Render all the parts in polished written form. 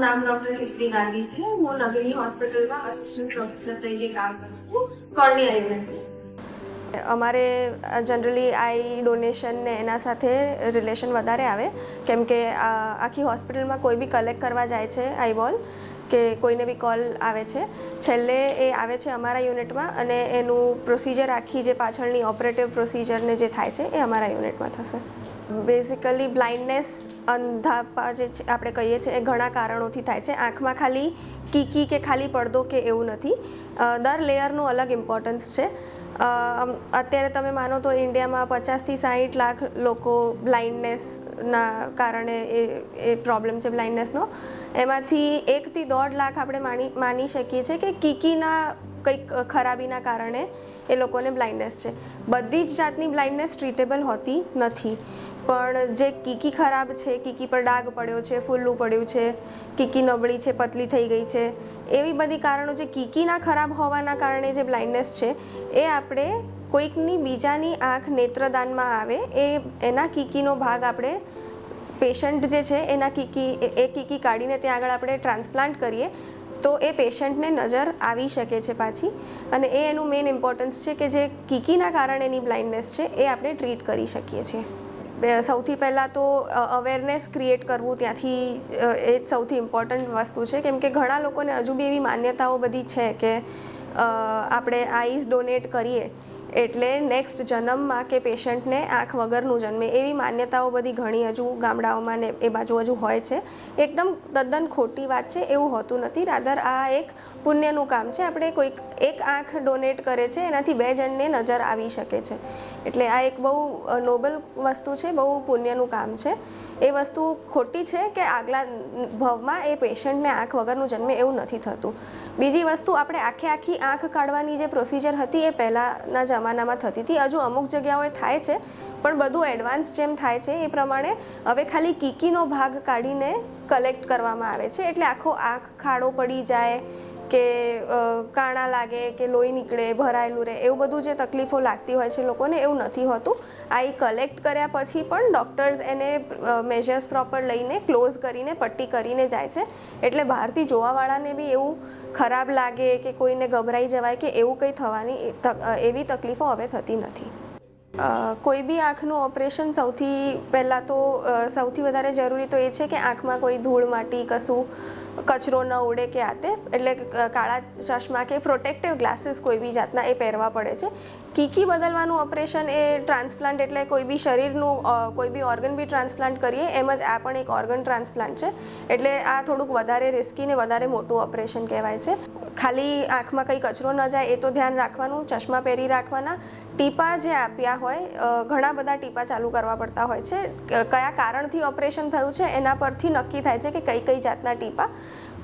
નામ ડોક્ટર હિત્રી ગાંધી છે. હું નગરી હોસ્પિટલમાં અસિસ્ટન્ટ પ્રોફેસર તરીકે કામ કરું છું, કોર્નિયા યુનિટમાં. અમારે જનરલી આઈ ડોનેશન ને એના સાથે રિલેશન વધારે આવે, કેમ કે આખી હોસ્પિટલમાં કોઈ બી કલેક્ટ કરવા જાય છે આઈબોલ કે કોઈને બી કોલ આવે છે, છેલ્લે એ આવે છે અમારા યુનિટમાં અને એનું પ્રોસિજર આખી જે પાછળની ઓપરેટિવ પ્રોસિજરને જે થાય છે એ અમારા યુનિટમાં થશે. બેઝિકલી બ્લાઇન્ડનેસ અંધાપા જે આપણે કહીએ છીએ એ ઘણા કારણોથી થાય છે. આંખમાં ખાલી કીકી કે ખાલી પડદો કે એવું નથી, દર લેયરનું અલગ ઇમ્પોર્ટન્સ છે. અત્યારે તમે માનો તો ઇન્ડિયામાં 50 થી 60 લાખ લોકો બ્લાઇન્ડનેસના કારણે એ પ્રોબ્લેમ છે બ્લાઇન્ડનેસનો. એમાંથી 1 થી 1.5 લાખ આપણે માની શકીએ છીએ કે કીકીના કંઈક ખરાબીના કારણે એ લોકોને બ્લાઇન્ડનેસ છે. બધી જ જાતની બ્લાઇન્ડનેસ ટ્રીટેબલ હોતી નથી, પણ જે કીકી ખરાબ છે, કીકી પર ડાઘ પડ્યો છે, ફૂલ્લું પડ્યું છે, કીકી નબળી છે, પતલી થઈ ગઈ છે, એવી બધી કારણો જે કીકીના ખરાબ હોવાના કારણે જે બ્લાઇન્ડનેસ છે એ આપણે કોઈકની બીજાની આંખ નેત્રદાનમાં આવે એના કીકીનો ભાગ આપણે પેશન્ટ જે છે એના કીકી કાઢીને ત્યાં આગળ આપણે ટ્રાન્સપ્લાન્ટ કરીએ તો એ પેશન્ટને નજર આવી શકે છે પાછી, અને એ એનું મેઇન ઇમ્પોર્ટન્સ છે કે જે કીકીના કારણેની બ્લાઇન્ડનેસ છે એ આપણે ટ્રીટ કરી શકીએ છીએ. સૌથી પહેલાં તો અવેરનેસ ક્રિએટ કરવું ત્યાંથી એ જ સૌથી ઇમ્પોર્ટન્ટ વસ્તુ છે, કેમ કે ઘણા લોકોને હજુ બી એવી માન્યતાઓ બધી છે કે આપણે આઈસ ડોનેટ કરીએ એટલે નેક્સ્ટ જન્મમાં કે પેશન્ટને આંખ વગરનું જન્મે, એવી માન્યતાઓ બધી ઘણી હજુ ગામડાઓમાં ને એ બાજુ હજુ હોય છે. એકદમ તદ્દન ખોટી વાત છે, એવું હોતું નથી. રાધર આ એક પુણ્યનું કામ છે. આપણે કોઈક એક આંખ ડોનેટ કરે છે એનાથી 2 જણને નજર આવી શકે છે, એટલે આ એક બહુ નોબલ વસ્તુ છે, બહુ પુણ્યનું કામ છે. એ વસ્તુ ખોટી છે કે આગલા ભવમાં એ પેશન્ટને આંખ વગરનું જન્મે એવું નથી થતું. બીજી વસ્તુ, આપણે આખી આંખ કાઢવાની જે પ્રોસિજર હતી એ પહેલાંના જમાનામાં થતી હતી, હજુ અમુક જગ્યાઓએ થાય છે, પણ બધું એડવાન્સ જેમ થાય છે એ પ્રમાણે હવે ખાલી કીકીનો ભાગ કાઢીને કલેક્ટ કરવામાં આવે છે, એટલે આખો આંખ ખાડો પડી જાય કે કાણા લાગે કે લોહી નીકળે, ભરાયેલું રહે, એવું બધું જે તકલીફો લાગતી હોય છે લોકોને એવું નથી હોતું. આ કલેક્ટ કર્યા પછી પણ ડૉક્ટર્સ એને મેજર્સ પ્રોપર લઈને ક્લોઝ કરીને પટ્ટી કરીને જાય છે, એટલે બહારથી જોવાવાળાને બી એવું ખરાબ લાગે કે કોઈને ગભરાઈ જવાય કે એવું કંઈ થવાની એવી તકલીફો હવે થતી નથી. કોઈ બી આંખનું ઓપરેશન સૌથી પહેલાં તો સૌથી વધારે જરૂરી તો એ છે કે આંખમાં કોઈ ધૂળ માટી કશું કચરો ન ઉડે કે આતે, એટલે કાળા ચશ્મા કે પ્રોટેક્ટિવ ગ્લાસીસ કોઈ બી જાતના એ પહેરવા પડે છે. કીકી બદલવાનું ઓપરેશન એ ટ્રાન્સપ્લાન્ટ એટલે કોઈ બી શરીરનું કોઈ બી ઓર્ગન બી ટ્રાન્સપ્લાન્ટ કરીએ એમ જ આ પણ એક ઓર્ગન ટ્રાન્સપ્લાન્ટ છે, એટલે આ થોડુંક વધારે રિસ્કી ને વધારે મોટું ઓપરેશન કહેવાય છે. ખાલી આંખમાં કંઈ કચરો ન જાય એ તો ધ્યાન રાખવાનું, ચશ્મા પહેરી રાખવાના. ટીપા જે આપ્યા હોય, ઘણા બધા ટીપા ચાલુ કરવા પડતા હોય છે. કયા કારણથી ઓપરેશન થયું છે એના પરથી નક્કી થાય છે કે કઈ જાતના ટીપા,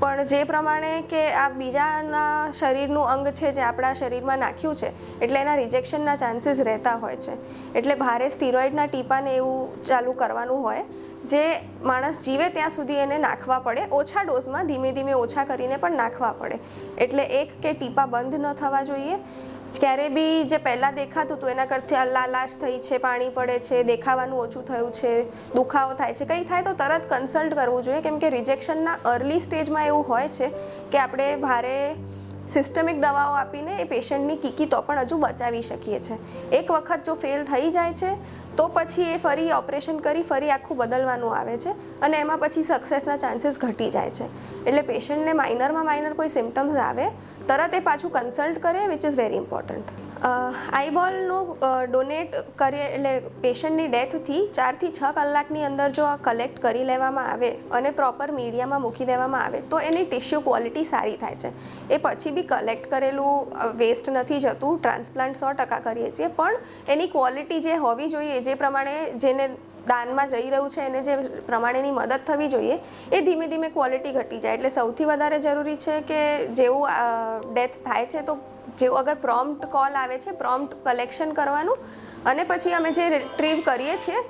પણ જે પ્રમાણે કે આ બીજાના શરીરનું અંગ છે જે આપણા શરીરમાં નાખ્યું છે એટલે એના રિજેક્શનના ચાન્સીસ રહેતા હોય છે, એટલે ભારે સ્ટીરોઇડના ટીપાને એવું ચાલુ કરવાનું હોય જે માણસ જીવે ત્યાં સુધી એને નાખવા પડે, ઓછા ડોઝમાં ધીમે ધીમે ઓછા કરીને પણ નાખવા પડે. એટલે એક કે ટીપા બંધ ન થવા જોઈએ. ક્યારે બી જે પહેલાં દેખાતું હતું એના કરતાં લાલાશ થઈ છે, પાણી પડે છે, દેખાવાનું ઓછું થયું છે, દુખાવો થાય છે, કંઈ થાય તો તરત કન્સલ્ટ કરવું જોઈએ, કેમ કે રિજેક્શનના અર્લી સ્ટેજમાં એવું હોય છે કે આપણે ભારે સિસ્ટમિક દવાઓ આપીને એ પેશન્ટની કીકી તો પણ હજુ બચાવી શકીએ છીએ. એક વખત જો ફેલ થઈ જાય છે તો પછી એ ફરી ઓપરેશન કરી ફરી આખું બદલવાનું આવે છે અને એમાં પછી સક્સેસના ચાન્સીસ ઘટી જાય છે. એટલે પેશન્ટને માઇનર કોઈ સિમ્ટમ્સ આવે તરત એ પાછું કન્સલ્ટ કરે, વિચ ઇઝ વેરી ઇમ્પોર્ટન્ટ. આઈબોલનું ડોનેટ કરીએ એટલે પેશન્ટની ડેથથી 4 થી 6 કલાકની અંદર જો આ કલેક્ટ કરી લેવામાં આવે અને પ્રોપર મીડિયામાં મૂકી દેવામાં આવે તો એની ટિશ્યુ ક્વોલિટી સારી થાય છે. એ પછી બી કલેક્ટ કરેલું વેસ્ટ નથી જતું, ટ્રાન્સપ્લાન્ટ 100% કરીએ છીએ, પણ એની ક્વોલિટી જે હોવી જોઈએ, જે પ્રમાણે જેને દાનમાં જઈ રહ્યું છે એને જે પ્રમાણેની મદદ થવી જોઈએ એ ધીમે ધીમે ક્વોલિટી ઘટી જાય. એટલે સૌથી વધારે જરૂરી છે કે જેવું ડેથ થાય છે તો જેવું અગર પ્રોમ્પ્ટ કોલ આવે છે, પ્રોમ્પ્ટ કલેક્શન કરવાનું, અને પછી અમે જે રિટ્રીવ કરીએ છીએ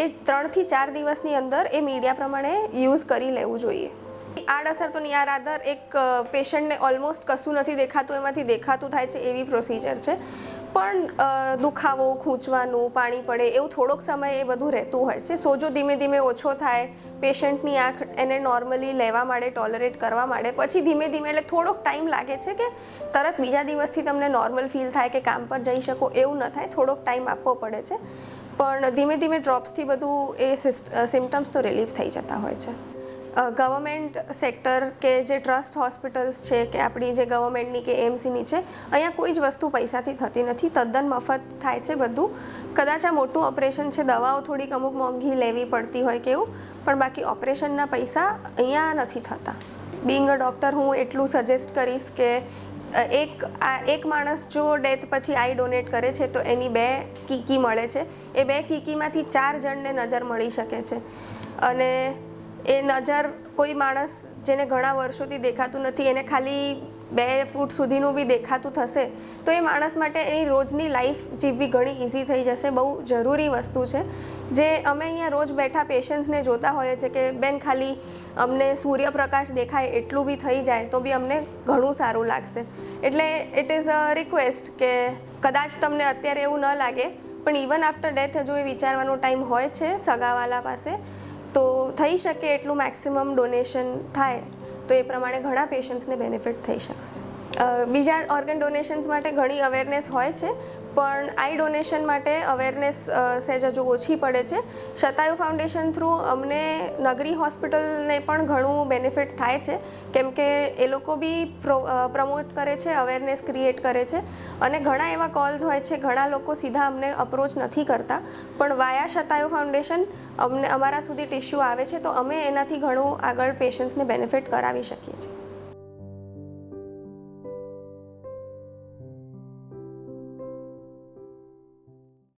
એ 3 થી 4 દિવસની અંદર એ મીડિયા પ્રમાણે યુઝ કરી લેવું જોઈએ. આડઅસર તો નહીં, આ રાધર એક પેશન્ટને ઓલમોસ્ટ કશું નથી દેખાતું એમાંથી દેખાતું થાય છે એવી પ્રોસિજર છે, પણ દુખાવો, ખૂંચવાનું, પાણી પડે એવું થોડોક સમય એ બધું રહેતું હોય છે. સોજો ધીમે ધીમે ઓછો થાય, પેશન્ટની આંખ એને નોર્મલી લેવા માંડે, ટોલરેટ કરવા માંડે, પછી ધીમે ધીમે એટલે થોડોક ટાઈમ લાગે છે કે તરત બીજા દિવસથી તમને નોર્મલ ફીલ થાય કે કામ પર જઈ શકો એવું ન થાય, થોડોક ટાઈમ આપવો પડે છે. પણ ધીમે ધીમે ડ્રોપ્સથી બધું એ સિમ્ટમ્સ તો રિલીફ થઈ જતા હોય છે. ગવર્મેન્ટ સેક્ટર કે જે ટ્રસ્ટ હોસ્પિટલ્સ છે કે આપણી જે ગવર્મેન્ટની કે એમસીની છે, અહીંયા કોઈ જ વસ્તુ પૈસાથી થતી નથી, તદ્દન મફત થાય છે બધું. કદાચ આ મોટું ઓપરેશન છે, દવાઓ થોડીક અમુક મોંઘી લેવી પડતી હોય કે એવું, પણ બાકી ઓપરેશનના પૈસા અહીંયા નથી થતા. બિંગ અ ડૉક્ટર હું એટલું સજેસ્ટ કરીશ કે એક માણસ જો ડેથ પછી આઈ ડોનેટ કરે છે તો એની 2 કીકી મળે છે. એ 2 કીકીમાંથી 4 જણને નજર મળી શકે છે. અને એ નજર કોઈ માણસ જેને ઘણા વર્ષોથી દેખાતું નથી, એને ખાલી 2 ફૂટ સુધીનું બી દેખાતું થશે તો એ માણસ માટે એની રોજની લાઈફ જીવવી ઘણી ઇઝી થઈ જશે. બહુ જરૂરી વસ્તુ છે જે અમે અહીંયા રોજ બેઠા પેશન્ટ્સને જોતા હોઈએ છીએ કે બેન ખાલી અમને સૂર્યપ્રકાશ દેખાય એટલું બી થઈ જાય તો બી અમને ઘણું સારું લાગશે. એટલે ઇટ ઇઝ અ રિક્વેસ્ટ કે કદાચ તમને અત્યારે એવું ન લાગે પણ ઇવન આફ્ટર ડેથ હજુ એ વિચારવાનો ટાઈમ હોય છે સગાવાલા પાસે, તો થઈ શકે એટલું મેક્સિમમ ડોનેશન થાય તો એ પ્રમાણે ઘણા પેશન્ટ્સને બેનિફિટ થઈ શકશે. બીજા ઓર્ગન ડોનેશન્સ માટે ઘણી અવેરનેસ હોય છે, પણ આઈ ડોનેશન માટે અવેરનેસ સહેજ હજુ ઓછી પડે છે. શતાયુ ફાઉન્ડેશન થ્રુ અમને નગરી હોસ્પિટલને પણ ઘણું બેનિફિટ થાય છે, કેમ કે એ લોકો બી પ્રમોટ કરે છે, અવેરનેસ ક્રિએટ કરે છે. અને ઘણા એવા કોલ્સ હોય છે, ઘણા લોકો સીધા અમને અપ્રોચ નથી કરતા, પણ વાયા શતાયુ ફાઉન્ડેશન અમારા સુધી ટિશ્યુ આવે છે તો અમે એનાથી ઘણું આગળ પેશન્ટ્સને બેનિફિટ કરાવી શકીએ છીએ.